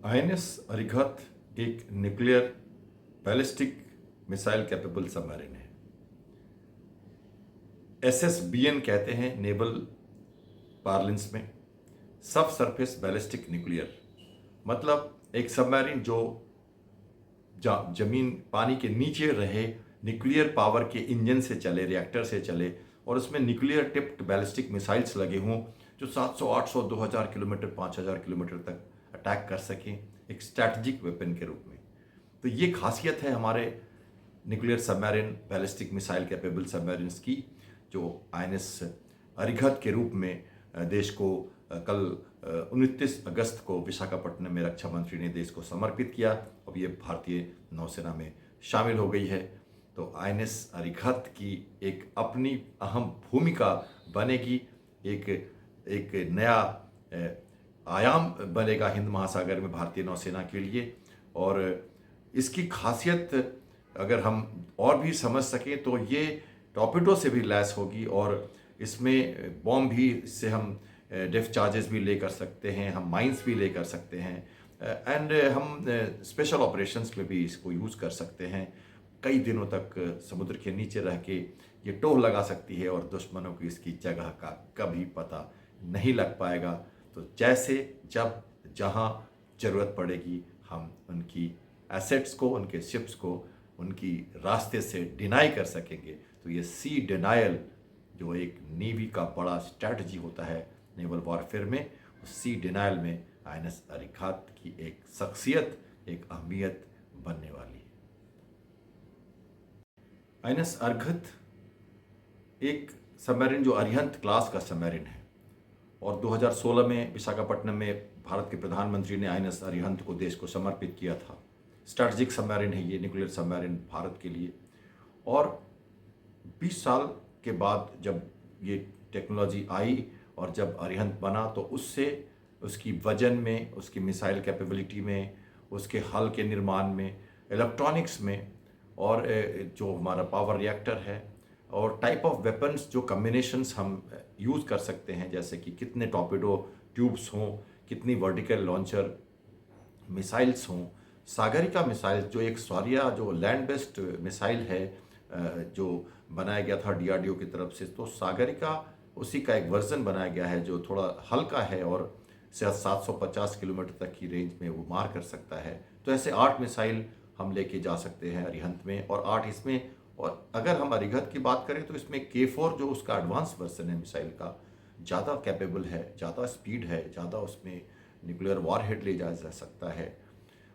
INS Arihant एक nuclear ballistic missile capable submarine है। SSBN कहते हैं नेवल पार्लेंस में, सब सरफेस बैलिस्टिक न्यूक्लियर। मतलब एक सबमरीन जो जमीन पानी के नीचे रहे, न्यूक्लियर पावर के इंजन से चले, रिएक्टर से चले, और उसमें न्यूक्लियर टिप्ड बैलिस्टिक मिसाइल्स लगे हों जो 700, 800, 2000 किलोमीटर, 5000 किलोमीटर तक अटैक कर सकें एक स्ट्रैटेजिक वेपन के रूप में। तो ये खासियत है हमारे nuclear submarine ballistic missile capable submarines की, जो आईएनएस अरिहंत के रूप में देश को कल 29 अगस्त को विशाखापट्टनम में रक्षा मंत्री ने देश को समर्पित किया। अब ये भारतीय नौसेना में शामिल हो गई है। तो आईएनएस अरिहंत की एक अपनी अहम भूमिका बनेगी, एक नया आयाम बनेगा हिंद महासागर में भारतीय नौसेना के लिए। और इसकी खासियत अगर हम और भी समझ सकें तो ये टॉर्पेडो से भी लैस होगी, और इसमें बॉम्ब भी, इससे हम डेप्थ चार्जेस भी ले कर सकते हैं, हम माइंस भी ले कर सकते हैं, एंड हम स्पेशल ऑपरेशंस में भी इसको यूज़ कर सकते हैं। कई दिनों तक समुद्र के नीचे रह के ये टोह लगा सकती है और दुश्मनों को इसकी जगह का कभी पता नहीं लग पाएगा। तो जैसे जब जहाँ ज़रूरत पड़ेगी हम उनकी एसेट्स को, उनके शिप्स को उनकी रास्ते से डिनाई कर सकेंगे। तो ये सी डिनायल जो एक नेवी का बड़ा स्ट्रैटेजी होता है नेवल वॉरफेयर में, उस सी डिनायल में आईएनएस अरिहंत की एक शख्सियत, एक अहमियत बनने वाली है। आईएनएस अरिहंत एक सबमरीन जो अरिहंत क्लास का सबमरीन है, और 2016 में विशाखापट्टनम में भारत के प्रधानमंत्री ने आईएनएस अरिहंत को देश को समर्पित किया था। स्ट्रैटेजिक सबमरीन है ये, न्यूक्लियर सबमरीन भारत के लिए। और 20 साल के बाद जब ये टेक्नोलॉजी आई और जब अरिहंत बना, तो उससे उसकी वजन में, उसकी मिसाइल कैपेबिलिटी में, उसके हल के निर्माण में, इलेक्ट्रॉनिक्स में, और जो हमारा पावर रिएक्टर है, और टाइप ऑफ वेपन्स जो कम्बिनेशंस हम यूज़ कर सकते हैं, जैसे कि कितने टॉर्पेडो ट्यूब्स हों, कितनी वर्टिकल लॉन्चर मिसाइल्स हों, सागरिका मिसाइल जो एक सौर्या जो लैंड बेस्ड मिसाइल है जो बनाया गया था डीआरडीओ की तरफ से, तो सागरिका उसी का एक वर्जन बनाया गया है जो थोड़ा हल्का है और शायद 750 किलोमीटर तक की रेंज में वो मार कर सकता है। तो ऐसे 8 मिसाइल हम लेके जा सकते हैं अरिहंत में, और 8 इसमें। और अगर हम अरिहंत की बात करें तो इसमें K4 जो उसका एडवांस वर्जन है मिसाइल का, ज़्यादा कैपेबल है, ज़्यादा स्पीड है, ज़्यादा उसमें न्यूक्लियर वॉरहेड ले जाया जा सकता है,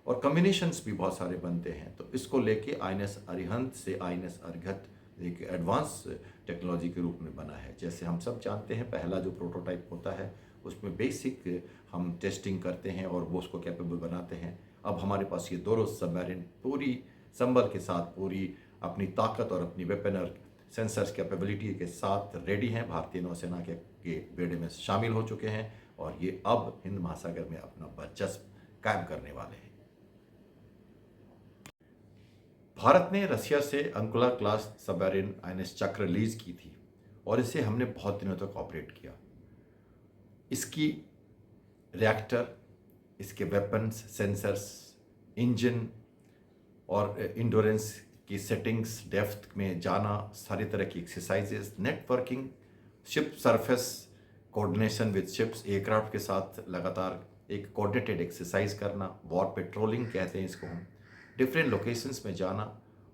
और कम्बिनेशंस भी बहुत सारे बनते हैं। तो इसको लेके आईएनएस अरिहंत से आईएनएस अरिहंत एक एडवांस टेक्नोलॉजी के रूप में बना है। जैसे हम सब जानते हैं, पहला जो प्रोटोटाइप होता है उसमें बेसिक हम टेस्टिंग करते हैं और वो उसको कैपेबल बनाते हैं। अब हमारे पास ये दोनों सबमरीन पूरी संभल के साथ, पूरी अपनी ताकत और अपनी वेपन और सेंसर्स कैपेबिलिटी के साथ रेडी हैं, भारतीय नौसेना के बेड़े में शामिल हो चुके हैं, और ये अब हिंद महासागर में अपना वर्चस्व कायम करने वाले हैं। भारत ने रसिया से अंकुला क्लास सबमरीन आईएनएस चक्र लीज की थी, और इसे हमने बहुत दिनों तक ऑपरेट किया। इसकी रिएक्टर, इसके वेपन्स, सेंसर्स, इंजन और इंडोरेंस की सेटिंग्स, डेप्थ में जाना, सारी तरह की exercises, networking, ship surface coordination with ships, aircraft के साथ लगातार एक कोऑर्डिनेटेड एक्सरसाइज करना, वॉर पेट्रोलिंग कहते हैं इसको हम, डिफरेंट लोकेशंस में जाना,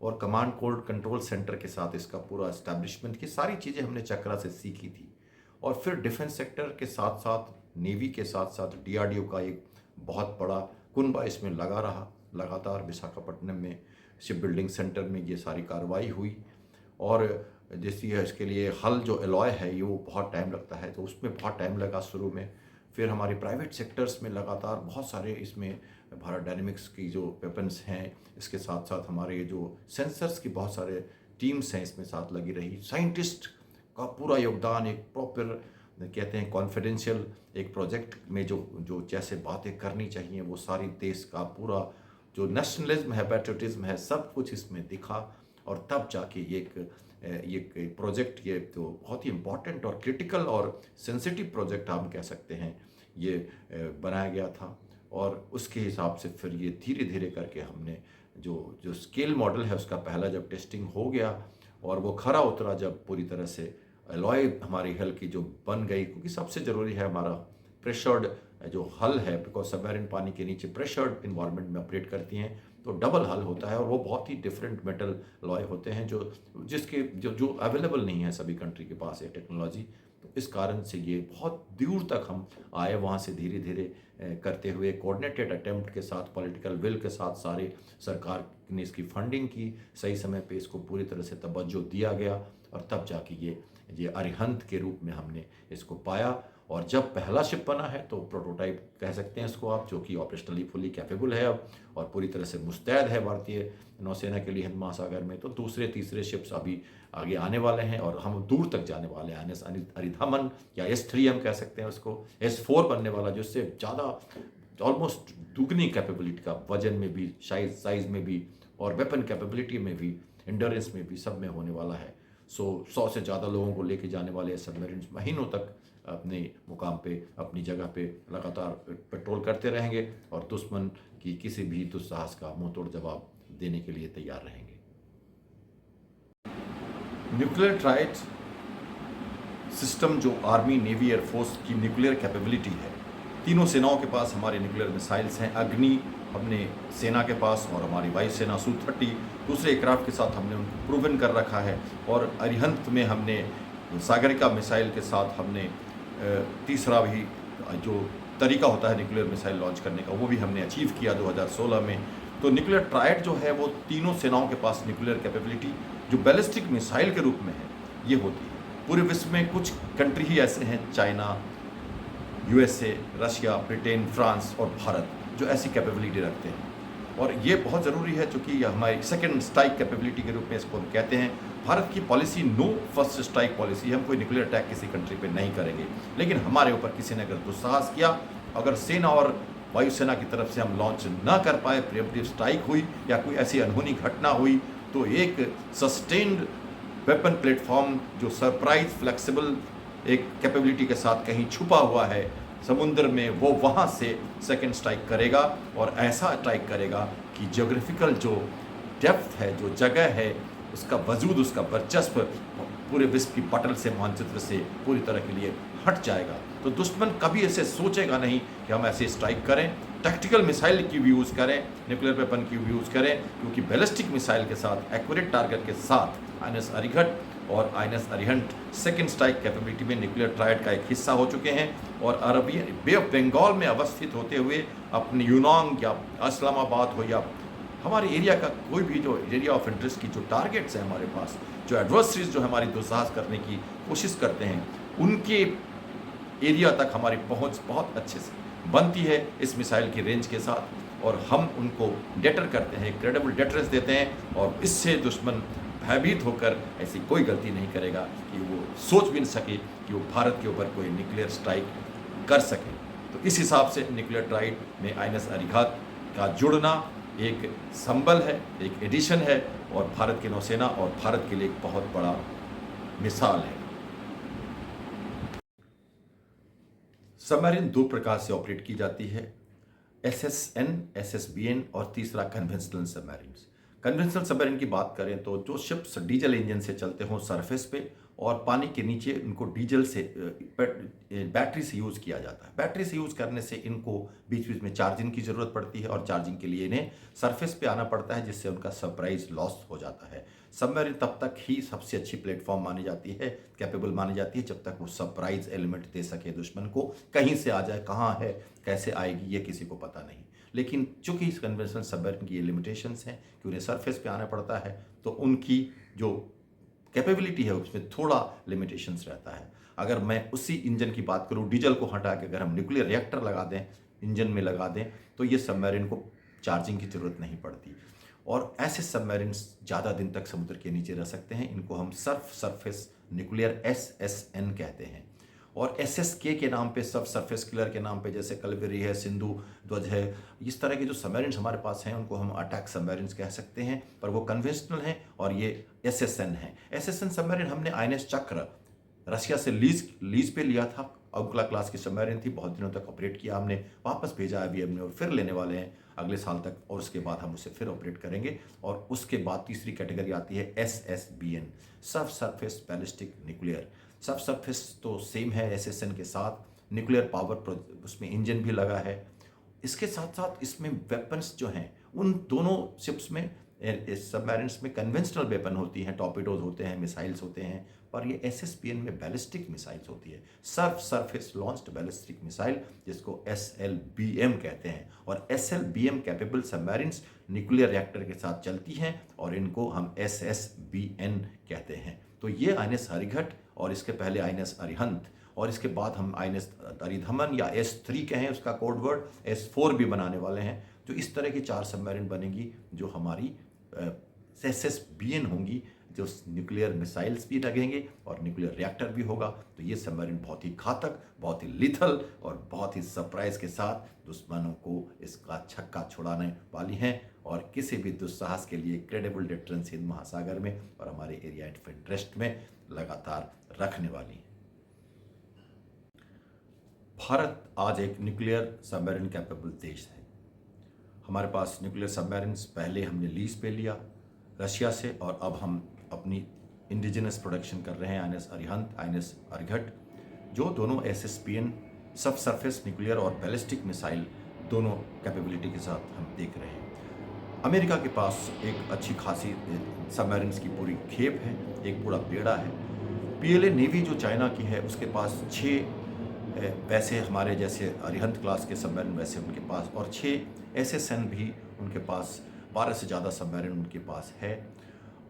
और कमांड कोड कंट्रोल सेंटर के साथ इसका पूरा एस्टैब्लिशमेंट की सारी चीज़ें हमने चक्रा से सीखी थी। और फिर डिफेंस सेक्टर के साथ साथ, नेवी के साथ साथ डीआरडीओ का एक बहुत बड़ा कुनबा इसमें लगा रहा। लगातार विशाखापट्टनम में शिप बिल्डिंग सेंटर में ये सारी कार्रवाई हुई, और जैसी है इसके लिए हल जो एलॉय है ये वो बहुत टाइम लगता है, तो उसमें बहुत टाइम लगा शुरू में। फिर हमारे प्राइवेट सेक्टर्स में लगातार बहुत सारे इसमें भारत डायनेमिक्स की जो वेपन्स हैं, इसके साथ साथ हमारे जो सेंसर्स की बहुत सारे टीम्स हैं इसमें साथ लगी रही। साइंटिस्ट का पूरा योगदान, एक प्रॉपर कहते हैं कॉन्फिडेंशियल एक प्रोजेक्ट में जो जो जैसे बातें करनी चाहिए वो सारी देश का पूरा जो नेशनलिज्म है, पैट्रियटिज्म है, सब कुछ इसमें दिखा। और तब जाके ये प्रोजेक्ट, ये तो बहुत ही इम्पॉर्टेंट और क्रिटिकल और सेंसिटिव प्रोजेक्ट हम कह सकते हैं, ये बनाया गया था। और उसके हिसाब से फिर ये धीरे धीरे करके हमने जो जो स्केल मॉडल है उसका पहला जब टेस्टिंग हो गया और वो खरा उतरा, जब पूरी तरह से अलॉय हमारी हल की जो बन गई, क्योंकि सबसे ज़रूरी है हमारा प्रेशर्ड जो हल है, बिकॉज सबमरीन पानी के नीचे प्रेशर्ड इन्वायरमेंट में ऑपरेट करती हैं, तो डबल हल होता है और वो बहुत ही डिफरेंट मेटल अलॉय होते हैं जो जिसके जो जो अवेलेबल नहीं है सभी कंट्री के पास ये टेक्नोलॉजी। तो इस कारण से ये बहुत दूर तक हम आए, वहाँ से धीरे धीरे करते हुए कोऑर्डिनेटेड अटेम्प्ट के साथ, पॉलिटिकल विल के साथ, सारे सरकार ने इसकी फंडिंग की, सही समय पे इसको पूरी तरह से तवज्जो दिया गया और तब जाके ये अरिहंत के रूप में हमने इसको पाया। और जब पहला शिप बना है तो प्रोटोटाइप कह सकते हैं इसको आप, जो कि ऑपरेशनली फुली कैपेबल है अब और पूरी तरह से मुस्तैद है भारतीय नौसेना के लिए हिंद महासागर में, तो दूसरे तीसरे शिप्स अभी आगे आने वाले हैं और हम दूर तक जाने वाले हैं। अरिधमन या S3 हम कह सकते हैं उसको, S4 बनने वाला, जिससे ज़्यादा ऑलमोस्ट दुगनी कैपेबिलिटी का, वजन में भी, साइज में भी और वेपन कैपेबिलिटी में भी, एंड्योरेंस में भी, सब में होने वाला है। 100 से ज़्यादा लोगों को लेके जाने वाले सबमरीन महीनों तक अपने मुकाम पे, अपनी जगह पे लगातार पेट्रोल करते रहेंगे और दुश्मन की किसी भी दुस्साहस का मुंह तोड़ जवाब देने के लिए तैयार रहेंगे। न्यूक्लियर ट्राइड सिस्टम जो आर्मी, नेवी, एयरफोर्स की न्यूक्लियर कैपेबिलिटी है, तीनों सेनाओं के पास हमारे न्यूक्लियर मिसाइल्स हैं। अग्नि हमने सेना के पास और हमारी वायुसेना Su-30 दूसरे एयरक्राफ्ट के साथ हमने उनको प्रूवन कर रखा है। और अरिहंत में हमने सागरिका मिसाइल के साथ हमने तीसरा भी जो तरीका होता है न्यूक्लियर मिसाइल लॉन्च करने का, वो भी हमने अचीव किया 2016 में। तो न्यूक्लियर ट्राइड जो है वो तीनों सेनाओं के पास न्यूक्लियर कैपेबिलिटी जो बैलिस्टिक मिसाइल के रूप में है ये होती है। पूरे विश्व में कुछ कंट्री ही ऐसे हैं, China, USA, Russia, Britain, France और भारत, जो ऐसी कैपेबिलिटी रखते हैं। और ये बहुत ज़रूरी है क्योंकि ये हमारी सेकंड स्ट्राइक कैपेबिलिटी के रूप में इसको हम कहते हैं। भारत की policy no first strike policy, हम कोई न्यूक्लियर अटैक किसी कंट्री पे नहीं करेंगे, लेकिन हमारे ऊपर किसी ने अगर दुस्साहस किया, अगर सेना और वायुसेना की तरफ से हम लॉन्च ना कर पाए, प्रिएम्प्टिव स्ट्राइक हुई या कोई ऐसी अनहोनी घटना हुई, तो एक सस्टेन्ड वेपन प्लेटफॉर्म जो सरप्राइज फ्लेक्सिबल एक कैपेबिलिटी के साथ कहीं छुपा हुआ है समुद्र में, वो वहाँ से सेकंड स्ट्राइक करेगा और ऐसा स्ट्राइक करेगा कि ज्योग्राफिकल जो डेप्थ है, जो जगह है, उसका वजूद, उसका वर्चस्व पूरे विश्व की पटल से, मानचित्र से पूरी तरह के लिए हट जाएगा। तो दुश्मन कभी ऐसे सोचेगा नहीं कि हम ऐसे स्ट्राइक करें, टैक्टिकल मिसाइल की भी यूज़ करें, न्यूक्लियर वेपन की भी यूज़ करें, क्योंकि बैलिस्टिक मिसाइल के साथ, एक्यूरेट टारगेट के साथ INS अरिहंत और INS Arihant second strike capability में न्यूक्लियर ट्राइड का एक हिस्सा हो चुके हैं और अरबी बे ऑफ बंगाल में अवस्थित होते हुए अपने यूनांग या इस्लामाबाद हो या हमारे एरिया का कोई भी जो एरिया ऑफ इंटरेस्ट की जो टारगेट्स हैं हमारे पास, जो एडवर्सरीज जो हमारी दुस्साहस करने की कोशिश करते हैं, उनके एरिया तक हमारी पहुंच बहुत अच्छे से बनती है इस मिसाइल की रेंज के साथ और हम उनको डेटर करते हैं, क्रेडिबल डेटरेंस देते हैं और इससे दुश्मन भयभीत होकर ऐसी कोई गलती नहीं करेगा कि वो सोच भी नहीं सके कि वो भारत के ऊपर कोई न्यूक्लियर स्ट्राइक कर सके। तो इस हिसाब से न्यूक्लियर ट्राइड में INS अरिहंत का जुड़ना एक संबल है, एक एडिशन है और भारत की नौसेना और भारत के लिए एक बहुत बड़ा मिसाल है। सबमरीन दो प्रकार से ऑपरेट की जाती है, SSN, SSBN और तीसरा कन्वेंशनल सबमरीन। कन्वेंशनल सबमरीन की बात करें तो जो शिप्स डीजल इंजन से चलते हों सरफेस पे और पानी के नीचे इनको डीजल से बैटरी से यूज़ किया जाता है। बैटरी से यूज़ करने से इनको बीच बीच में चार्जिंग की ज़रूरत पड़ती है और चार्जिंग के लिए इन्हें सरफेस पे आना पड़ता है, जिससे उनका सरप्राइज लॉस हो जाता है। सबमरीन तब तक ही सबसे अच्छी प्लेटफॉर्म मानी जाती है, कैपेबल मानी जाती है, जब तक वो सरप्राइज एलिमेंट दे सके दुश्मन को, कहीं से आ जाए, कहाँ है, कैसे आएगी, ये किसी को पता नहीं। लेकिन चूंकि इस कन्वेंशनल सबमरीन की ये लिमिटेशंस हैं कि उन्हें सरफेस पे आना पड़ता है, तो उनकी जो कैपेबिलिटी है उसमें थोड़ा लिमिटेशंस रहता है। अगर मैं उसी इंजन की बात करूं, डीजल को हटा के अगर हम न्यूक्लियर रिएक्टर लगा दें, इंजन में लगा दें, तो ये सबमरीन को चार्जिंग की ज़रूरत नहीं पड़ती और ऐसे सबमरीन ज़्यादा दिन तक समुद्र के नीचे रह सकते हैं। इनको हम सरफेस न्यूक्लियर SSN कहते हैं और SSK के नाम पे, सब सरफेस किलर के नाम पे, जैसे कलवेरी है, सिंधु ध्वज है, इस तरह के जो सबमरीन हमारे पास हैं उनको हम अटैक सबमरीन कह सकते हैं, पर वो कन्वेंशनल हैं और ये SSN है। SSN सबमरीन हमने INS चक्र रशिया से लीज पे लिया था अंकुला क्लास की सबमरीन थी, बहुत दिनों तक ऑपरेट किया हमने, वापस भेजा है अभी हमने और फिर लेने वाले हैं अगले साल तक, और उसके बाद हम उसे फिर ऑपरेट करेंगे। और उसके बाद तीसरी कैटेगरी आती है SSBN, सब सरफेस बैलिस्टिक न्यूक्लियर। सब सरफेस तो सेम है SSN के साथ, न्यूक्लियर पावर उसमें इंजन भी लगा है। इसके साथ साथ इसमें वेपन्स जो हैं उन दोनों शिप्स में, सबमरीन्स में कन्वेंशनल वेपन होती हैं, टॉर्पीडोज होते हैं, मिसाइल्स होते हैं, पर ये SSBN में बैलिस्टिक मिसाइल्स होती है, सरफेस लॉन्च्ड बैलिस्टिक मिसाइल, जिसको SLBM कहते हैं। और SLBM capable submarines nuclear reactor के साथ चलती हैं और इनको हम SSBN कहते हैं। तो ये INS हरिघट और इसके पहले INS अरिहंत, और इसके बाद हम INS अरिधमन या S3 कहें उसका कोड वर्ड, S4 भी बनाने वाले हैं। तो इस तरह की 4 सबमरीन बनेंगी जो हमारी SSBN होंगी, जो न्यूक्लियर मिसाइल्स भी लगेंगे और न्यूक्लियर रिएक्टर भी होगा। तो ये सबमरीन बहुत ही घातक, बहुत ही लिथल और बहुत ही सरप्राइज के साथ दुश्मनों को इसका छक्का छुड़ाने वाली हैं और किसी भी दुस्साहस के लिए क्रेडिबल डिफरेंस हिंद महासागर में और हमारे एरिया ऑफ इंटरेस्ट में लगातार रखने वाली हैं। भारत आज एक न्यूक्लियर सबमरीन कैपेबल देश है। हमारे पास न्यूक्लियर सबमरीन्स पहले हमने लीज पे लिया रशिया से, और अब हम अपनी इंडिजिनस प्रोडक्शन कर रहे हैं INS अरिहंत, INS अरिघट, जो दोनों SSBN सब सरफेस न्यूक्लियर और बैलिस्टिक मिसाइल दोनों कैपेबिलिटी के साथ हम देख रहे हैं। अमेरिका के पास एक अच्छी खासी सबमरीन्स की पूरी खेप है, एक पूरा बेड़ा है। PLA नेवी जो चाइना की है उसके पास 6 वैसे हमारे जैसे अरिहंत क्लास के सबमरीन वैसे उनके पास, और 6 SSN भी उनके पास, 12 से ज़्यादा सबमरीन उनके पास है।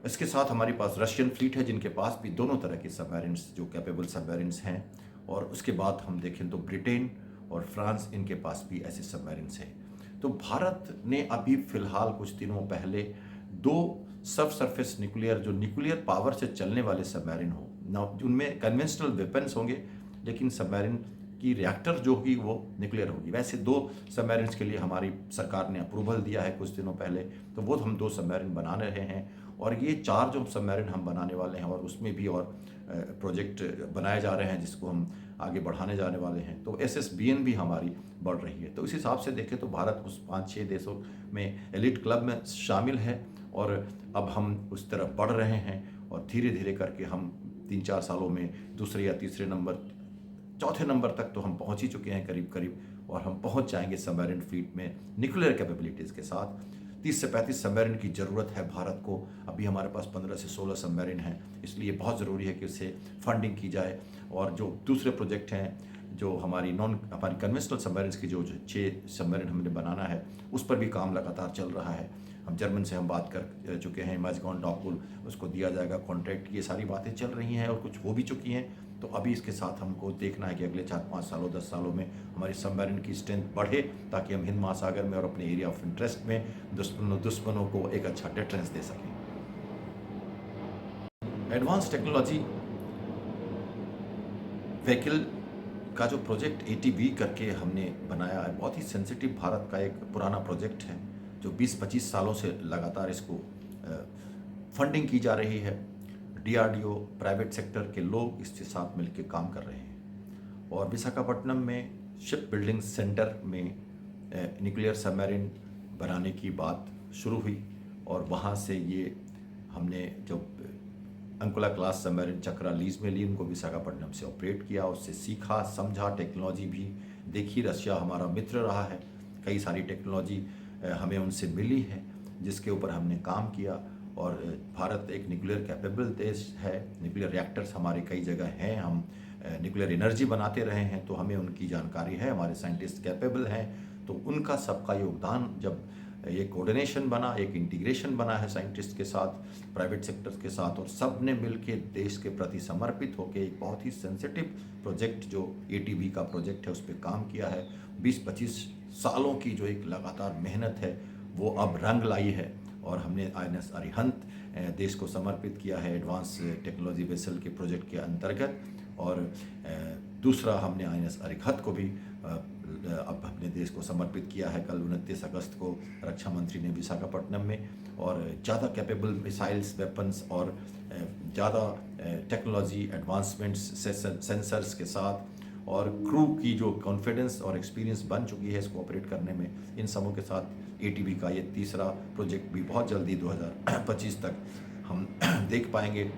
इसके साथ हमारे पास रशियन फ्लीट है जिनके पास भी दोनों तरह के सबमरीन्स जो कैपेबल सबमरीन्स हैं। और उसके बाद हम देखें तो ब्रिटेन और फ्रांस, इनके पास भी ऐसे सबमरीन्स हैं। तो भारत ने अभी फ़िलहाल कुछ दिनों पहले 2 सब सरफेस न्यूक्लियर, जो न्यूक्लियर पावर से चलने वाले सबमरीन हो ना, उनमें कन्वेंशनल वेपन्स होंगे लेकिन सबमरीन की रिएक्टर जो होगी वो न्यूक्लियर होगी। वैसे 2 सबमरीन्स के लिए हमारी सरकार ने अप्रूवल दिया है कुछ दिनों पहले, तो वो हम 2 सबमरीन बना रहे हैं। और ये 4 जो सबमरीन हम बनाने वाले हैं, और उसमें भी और प्रोजेक्ट बनाए जा रहे हैं जिसको हम आगे बढ़ाने जाने वाले हैं। तो SSBN भी हमारी बढ़ रही है। तो इस हिसाब से देखें तो भारत उस 5-6 देशों में एलिट क्लब में शामिल है, और अब हम उस तरफ बढ़ रहे हैं और धीरे धीरे करके हम 3-4 सालों में दूसरे या तीसरे नंबर, चौथे नंबर तक तो हम पहुंच ही चुके हैं करीब करीब, और हम पहुंच जाएंगे सबमरीन फ्लीट में न्यूक्लियर कैपेबिलिटीज़ के साथ। 30 से 35 सबमरीन की ज़रूरत है भारत को। अभी हमारे पास 15 से 16 सबमरीन हैं, इसलिए बहुत ज़रूरी है कि उससे फंडिंग की जाए। और जो दूसरे प्रोजेक्ट हैं, जो हमारी कन्वेंशनल सबमरीन्स की जो 6 सबमरीन हमने बनाना है, उस पर भी काम लगातार चल रहा है। हम जर्मन से हम बात कर चुके हैं, मैजगॉन डॉकुल उसको दिया जाएगा कॉन्ट्रैक्ट, ये सारी बातें चल रही हैं और कुछ हो भी चुकी हैं। तो अभी इसके साथ हमको देखना है कि अगले 4-5 सालों 10 सालों में हमारी सबमरीन की स्ट्रेंथ बढ़े, ताकि हम हिंद महासागर में और अपने एरिया ऑफ इंटरेस्ट में दुश्मनों को एक अच्छा डिफरेंस दे सकें। एडवांस टेक्नोलॉजी व्हीकल का जो प्रोजेक्ट ATV करके हमने बनाया है, बहुत ही सेंसिटिव, भारत का एक पुराना प्रोजेक्ट है जो 20-25 सालों से लगातार इसको फंडिंग की जा रही है। DRDO, प्राइवेट सेक्टर के लोग इसके साथ मिलकर काम कर रहे हैं। और विशाखापट्टनम में शिप बिल्डिंग सेंटर में न्यूक्लियर सबमरीन बनाने की बात शुरू हुई, और वहाँ से ये हमने जो अंकुला क्लास सबमरीन चक्रा लीज में ली, उनको विशाखापट्टनम से ऑपरेट किया, उससे सीखा समझा, टेक्नोलॉजी भी देखी। रशिया हमारा मित्र रहा है, कई सारी टेक्नोलॉजी हमें उनसे मिली है जिसके ऊपर हमने काम किया। और भारत एक न्यूक्लियर कैपेबल देश है, न्यूक्लियर रिएक्टर्स हमारे कई जगह हैं, हम न्यूक्लियर एनर्जी बनाते रहे हैं, तो हमें उनकी जानकारी है, हमारे साइंटिस्ट कैपेबल हैं। तो उनका सबका योगदान, जब ये कोऑर्डिनेशन बना, एक इंटीग्रेशन बना है साइंटिस्ट के साथ, प्राइवेट सेक्टर के साथ, और सब ने मिल के देश के प्रति समर्पित होकर एक बहुत ही सेंसिटिव प्रोजेक्ट जो ATV का प्रोजेक्ट है उस पर काम किया है। 20-25 सालों की जो एक लगातार मेहनत है वो अब रंग लाई है, और हमने INS अरिहंत देश को समर्पित किया है एडवांस टेक्नोलॉजी वेसल के प्रोजेक्ट के अंतर्गत। और दूसरा हमने INS अरिघट को भी अब अपने देश को समर्पित किया है कल 29 अगस्त को रक्षा मंत्री ने विशाखापट्टनम में। और ज़्यादा कैपेबल मिसाइल्स, वेपन्स और ज़्यादा टेक्नोलॉजी एडवांसमेंट्स, सेंसर्स के साथ, और क्रू की जो कॉन्फिडेंस और एक्सपीरियंस बन चुकी है इसको ऑपरेट करने में, इन सबों के साथ एटीबी का ये तीसरा प्रोजेक्ट भी बहुत जल्दी 2025 तक हम देख पाएंगे।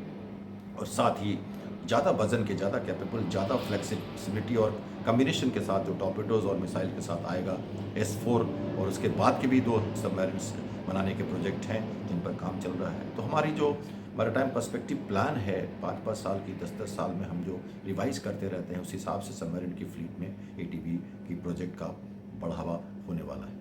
और साथ ही ज़्यादा वजन के, ज़्यादा कैपेबल, ज़्यादा फ्लेक्सिबिलिटी और कम्बिनेशन के साथ जो टॉर्पेडोज और मिसाइल के साथ आएगा S4, और उसके बाद के भी 2 सबमरीन्स बनाने के प्रोजेक्ट हैं जिन पर काम चल रहा है। तो हमारी जो मैरीटाइम पर्सपेक्टिव प्लान है 5-5 साल की, 10-10 साल में हम जो रिवाइज करते रहते हैं, उस हिसाब से सबमरीन की फ्लीट में एटीबी की प्रोजेक्ट का बढ़ावा होने वाला है।